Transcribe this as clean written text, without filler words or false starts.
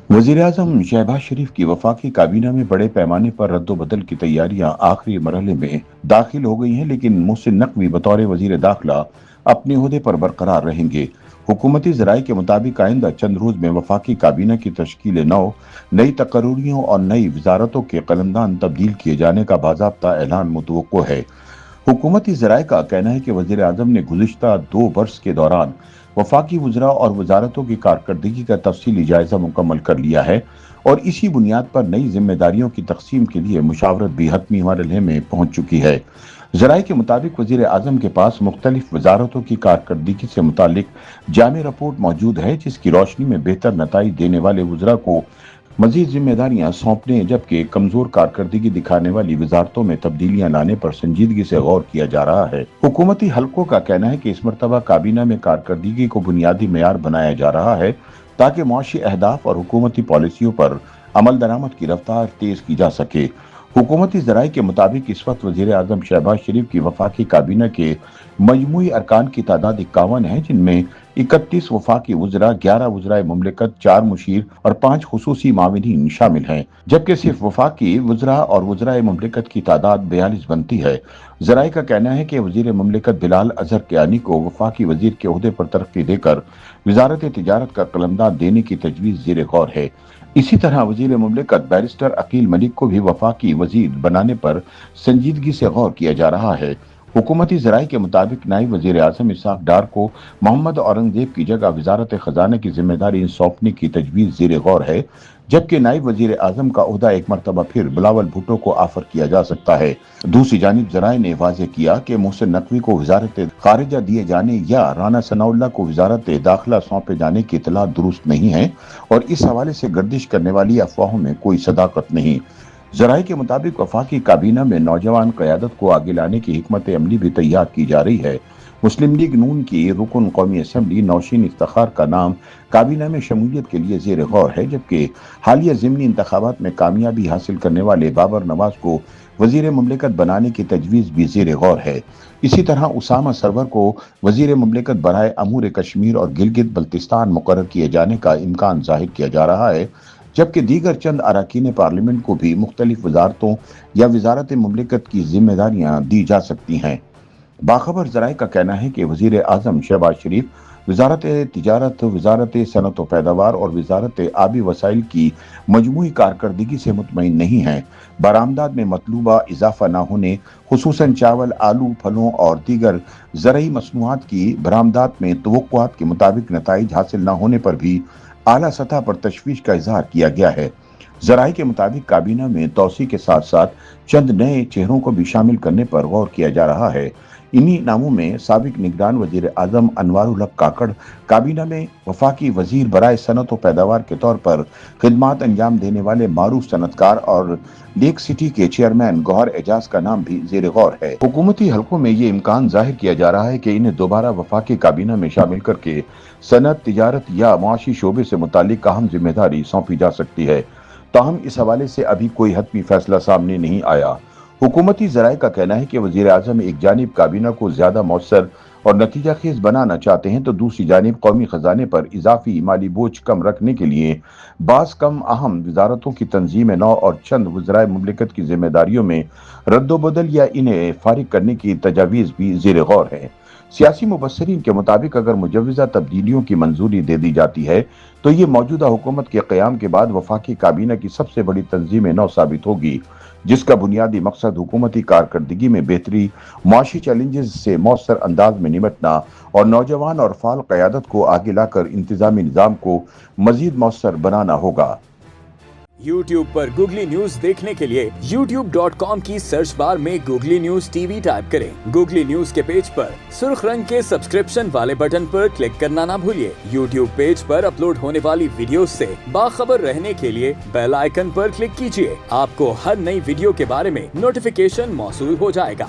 वज़ीर-ए-आज़म शहबाज शरीफ की वफाकी काबीना में बड़े पैमाने पर रद्द-ओ-बदल की तैयारियां आखिरी मरहले में दाखिल हो गई हैं, लेकिन मोहसिन नकवी बतौर वज़ीर दाखिला अपने ओहदे पर बरकरार रहेंगे। हुकूमती ज़राए के मुताबिक आइंदा चंद रोज में वफाकी काबीना की तश्कील नौ, नई तकर्रुरियों और नई वजारतों के कलमदान तब्दील किए जाने का बाज़ाब्ता ऐलान मुतवक्को है। हुकूमती ज़राए का कहना है कि वज़ीर-ए-आज़म ने गुज़िश्ता 2 बरस के दौरान वफाकी वज़रा और वजारतों की कारकर्दगी का तफसीली जायजा मुकम्मल कर लिया है और इसी बुनियाद पर नई जिम्मेदारियों की तकसीम के लिए मुशावरत भी हतमी मरहले में पहुंच चुकी है। ज़राए के मुताबिक वज़ीर-ए-आज़म के पास मुख्तलिफ वजारतों की कारकर्दगी से मुतालिक जामे रिपोर्ट मौजूद है, जिसकी रोशनी में बेहतर नताइज देने वाले वज़रा को मजीद जिम्मेदारियां सौंपने, जबकि कमजोर कारकर्दगी दिखाने वाली वजारतों में तब्दीलियां लाने पर संजीदगी से गौर किया जा रहा है। हुकूमती हलकों का कहना है कि इस मरतबा काबीना में कारकर्दगी को बुनियादी मेयार बनाया जा रहा है ताकि मुआशी अहदाफ और हुकूमती पॉलिसियों पर अमल दरामद की रफ्तार तेज की जा सके। हुकूमती ज़राए के मुताबिक इस वक्त वज़ीर-ए-आज़म शहबाज शरीफ की वफाकी काबीना के मजमूई अरकान की तादाद 51 है, जिनमें 31 वफाकी वज़रा, 11 वज़राए मुमलिकत, 4 मुशीर और 5 खुसूसी माविनीन शामिल हैं, जबकि सिर्फ वफाकी वज़रा और वज़राए मुमलिकत की तादाद 42 बनती है। ज़राए का कहना है कि वज़ीर मुमलिकत बिलाल अजहर कियानी को वफाकी वज़ीर के ओहदे पर तरक्की देकर वज़ारत तिजारत का कलमदान देने की तजवीज़ ज़ेर गौर है। इसी तरह वज़ीर मुमलिकत बैरिस्टर अकील मलिक को भी वफाकी वज़ीर बनाने पर संजीदगी से गौर किया जा रहा है। हुकूमती ज़राए के मुताबिक नायब वज़ीर-ए-आज़म इसहाक डार को मोहम्मद औरंगज़ेब की जगह वज़ारत ख़ज़ाना की जिम्मेदारी सौंपने की तजवीज़ ज़ेर गौर है, जबकि नायब वज़ीर-ए-आज़म का ओहदा एक मरतबा फिर बिलावल भुट्टो को ऑफर किया जा सकता है। दूसरी जानिब ज़राए ने वाज़ेह किया कि मोहसिन नकवी को वज़ारत ख़ारिजा दिए जाने या राना सनाउल्लाह को वज़ारत दाखिला सौंपे जाने की इत्तला दुरुस्त नहीं है और इस हवाले से गर्दिश करने वाली अफवाहों में कोई सदाकत नहीं। ज़राए के मुताबिक वफाकी काबीना में नौजवान क़यादत को आगे लाने की हिकमत अमली भी तैयार की जा रही है। मुस्लिम लीग नून की रुकन कौमी असम्बली नौशीन इफ्तिखार का नाम काबीना में शमूलियत के लिए ज़ेर गौर है, जबकि हालिया ज़िमनी इंतखाबात में कामयाबी हासिल करने वाले बाबर नवाज को वज़ीर मुमलिकत बनाने की तजवीज़ भी ज़ेर गौर है। इसी तरह उसामा सरवर को वज़ीर मुमलिकत बराए अमूर कश्मीर और गिलगित बल्तिस्तान मुकर्रर किए जाने का इम्कान ज़ाहिर किया जा रहा है, जबकि दीगर चंद अरकान पार्लियामेंट को भी मुख्तलिफ वजारतों या वजारत मुमलिकत की जिम्मेदारियां दी जा सकती हैं। बाखबर ज़राए का कहना है कि वज़ीर-ए-आज़म शहबाज शरीफ वजारत तिजारत, वजारत सनत व पैदावार और वजारत आबी वसाइल की मजमूई कारकर्दगी से मुतमईन नहीं हैं। बरामदात में मतलूबा इजाफा न होने, खुसूसन चावल, आलू, फलों और दीगर ज़रई मसनूआत की बरामदात में तवक्कुआत के मुताबिक नताइज हासिल न होने पर भी आला सतह पर तशवीश का इजहार किया गया है। ज़राए के मुताबिक काबीना में तौसी के साथ साथ चंद नए चेहरों को भी शामिल करने पर गौर किया जा रहा है। इन्हीं नामों में साबिक निगरान वज़ीर आज़म अनवारुल हक काकड़ काबीना में वफाकी वज़ीर बराए सनत व पैदावार के तौर पर खिदमात अंजाम देने वाले मारूफ सनतकार और लेक सिटी के चेयरमैन गौहर एजाज का नाम भी ज़ेर गौर है। हुकूमती हलकों में ये इम्कान जाहिर किया जा रहा है कि इन्हें दोबारा वफाकी काबीना में शामिल करके सनत, तिजारत या मुआशी शोबे से मुतालिक अहम जिम्मेदारी सौंपी जा सकती है। ताहम इस हवाले से अभी कोई हतमी फैसला सामने नहीं आया। हुकूमती ज़राए का कहना है कि वज़ीर-ए-आज़म एक जानिब काबीना को ज़्यादा मौसर और नतीजा खेज बनाना चाहते हैं, तो दूसरी जानिब कौमी ख़जाने पर इजाफी माली बोझ कम रखने के लिए बास कम अहम वजारतों की तंजीम नौ और चंद वज़राए मुमलिकत की जिम्मेदारियों में रद्दोबदल या इन्हें फारिग करने की तजावीज़ भी ज़ेर गौर है। सियासी मुबस्सरीन के मुताबिक अगर मुजव्वज़ा तब्दीलियों की मंजूरी दे दी जाती है तो ये मौजूदा हुकूमत के क़याम के बाद वफाकी काबीना की सबसे बड़ी तंजीम नौ साबित होगी, जिसका बुनियादी मकसद हुकूमती कारकर्दगी में बेहतरी, मुआशी चैलेंजेस से मौसर अंदाज में निमटना और नौजवान और फाल क़यादत को आगे लाकर इंतजामी निज़ाम को मजीद मौसर बनाना होगा। YouTube पर गूगली न्यूज देखने के लिए youtube.com की सर्च बार में गूगली न्यूज टीवी टाइप करें। गूगली न्यूज के पेज पर सुर्ख रंग के सब्सक्रिप्शन वाले बटन पर क्लिक करना ना भूलिए। YouTube पेज पर अपलोड होने वाली वीडियोस से बाखबर रहने के लिए बेल आइकन पर क्लिक कीजिए। आपको हर नई वीडियो के बारे में नोटिफिकेशन मौसूल हो जाएगा।